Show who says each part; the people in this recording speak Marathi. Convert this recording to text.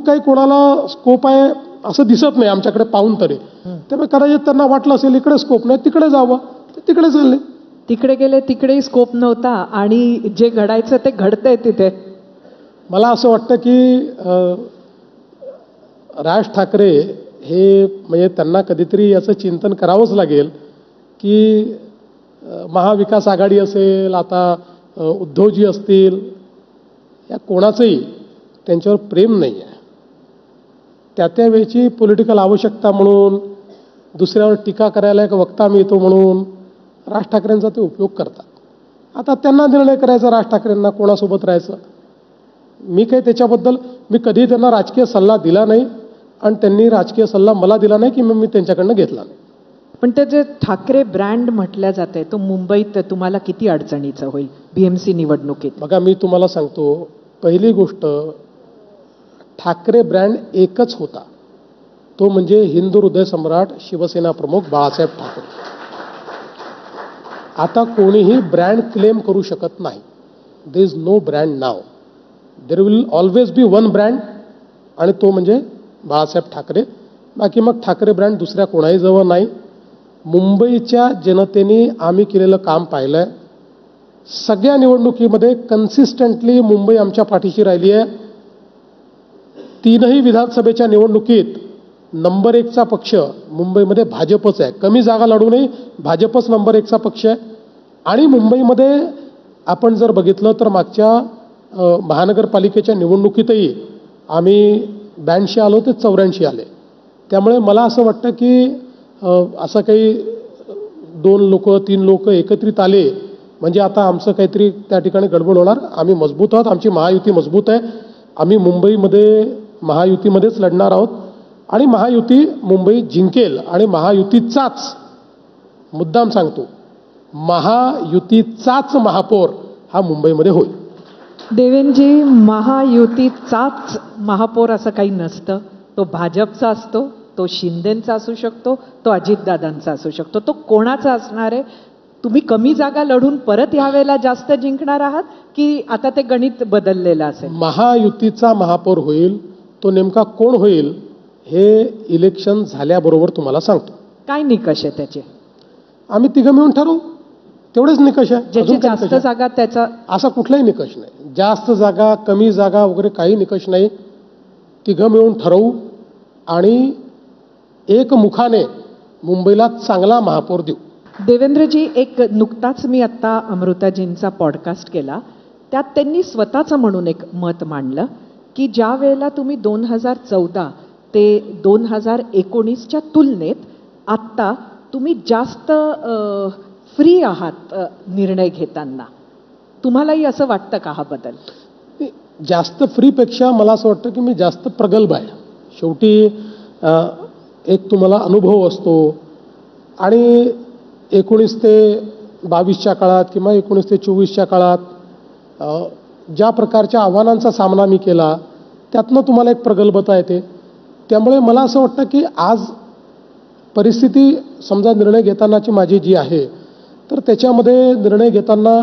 Speaker 1: काही कोणाला स्कोप आहे असं दिसत नाही आमच्याकडे पाहून तरी. त्यामुळे कदाचित त्यांना वाटलं असेल इकडे स्कोप नाही तिकडे जावं, तिकडे चालले.
Speaker 2: तिकडे गेले तिकडेही स्कोप नव्हता आणि जे घडायचं ते घडतंय तिथे.
Speaker 1: मला असं वाटतं की राज ठाकरे हे म्हणजे त्यांना कधीतरी याचं चिंतन करावंच लागेल की महाविकास आघाडी असेल, आता उद्धवजी असतील, या कोणाचंही त्यांच्यावर प्रेम नाही आहे. त्या वेळची पॉलिटिकल आवश्यकता म्हणून, दुसऱ्यावर टीका करायला एक वक्ता मिळतो म्हणून राज ठाकरेंचा ते उपयोग करतात. आता त्यांना निर्णय करायचा राज ठाकरेंना कोणासोबत राहायचं. मी काही त्याच्याबद्दल मी कधी त्यांना राजकीय सल्ला दिला नाही आणि त्यांनी राजकीय सल्ला मला दिला नाही की मी त्यांच्याकडनं घेतला नाही.
Speaker 2: पण ते जे ठाकरे ब्रँड म्हटल्या जाते तो मुंबईत तुम्हाला किती अडचणीचं होईल BMC निवडणुकीत?
Speaker 1: बघा मी तुम्हाला सांगतो, पहिली गोष्ट ठाकरे ब्रँड एकच होता, तो म्हणजे हिंदू हृदय सम्राट शिवसेना प्रमुख बाळासाहेब ठाकरे. आता कोणीही ब्रँड क्लेम करू शकत नाही. देर इज नो ब्रँड नाव. There will always be one brand आणि तो म्हणजे बाळासाहेब ठाकरे. बाकी मग ठाकरे ब्रँड दुसऱ्या कोणाही जवळ नाही. मुंबईच्या जनतेने आम्ही केलेलं काम पाहिलंय. सगळ्या निवडणुकीमध्ये कन्सिस्टंटली मुंबई आमच्या पाठीशी राहिली आहे. तीनही विधानसभेच्या निवडणुकीत नंबर 1चा पक्ष मुंबईमध्ये भाजपच आहे. कमी जागा लढूनही भाजपच नंबर 1चा पक्ष आहे. आणि मुंबईमध्ये आपण जर बघितलं तर मागच्या महानगरपालिकेच्या निवडणुकीतही आम्ही 82 आलो ते 84 आले. त्यामुळे मला असं वाटतं की असं काही 2 लोक 3 लोक एकत्रित आले म्हणजे आता आमचं काहीतरी त्या ठिकाणी गडबड होणार. आम्ही मजबूत आहोत, आमची महायुती मजबूत आहे. आम्ही मुंबईमध्ये महायुतीमध्येच लढणार आहोत आणि महायुती मुंबई जिंकेल आणि महायुतीचाच, मुद्दाम सांगतो, महायुतीचाच महापौर हा मुंबईमध्ये होईल.
Speaker 2: देवेंद्रजी, महायुतीचाच महापौर असं काही नसतं. तो भाजपचा असतो, तो शिंदेंचा असू शकतो, तो अजितदादांचा असू शकतो. तो कोणाचा असणार आहे? तुम्ही कमी जागा लढून परत यावेळेला जास्त जिंकणार आहात की आता ते गणित बदललेलं असेल?
Speaker 1: महायुतीचा महापौर होईल. तो नेमका कोण होईल हे इलेक्शन झाल्याबरोबर तुम्हाला सांगतो.
Speaker 2: काय निकष आहे त्याचे?
Speaker 1: आम्ही तिघं मिळून ठरवू, तेवढेच निकष आहे.
Speaker 2: ज्याची
Speaker 1: अजून काय
Speaker 2: जास्त
Speaker 1: निकष आहे?
Speaker 2: जागा त्याचा
Speaker 1: असा कुठलाही निकष नाही. जास्त जागा कमी जागा वगैरे काही निकष नाही. तिघं मिळून ठरवू आणि एकमुखाने मुंबईला चांगला महापौर देऊ.
Speaker 2: देवेंद्रजी, एक नुकताच मी आत्ता अमृताजींचा पॉडकास्ट केला, त्यात त्यांनी स्वतःचं म्हणून एक मत मांडलं की ज्या वेळेला तुम्ही 2014 ते 2019च्या तुलनेत आत्ता तुम्ही जास्त फ्री आहात निर्णय घेताना. तुम्हालाही असं वाटतं का हा बदल?
Speaker 1: जास्त फ्रीपेक्षा मला असं वाटतं की मी जास्त प्रगल्भ आहे. शेवटी एक तुम्हाला अनुभव असतो आणि 19 ते 22च्या काळात किंवा 19 ते 24च्या काळात ज्या प्रकारच्या आव्हानांचा सामना मी केला त्यातनं तुम्हाला एक प्रगल्भता येते. त्यामुळे मला असं वाटतं की आज परिस्थिती समजा निर्णय घेतानाची माझी जी आहे तर त्याच्यामध्ये निर्णय घेताना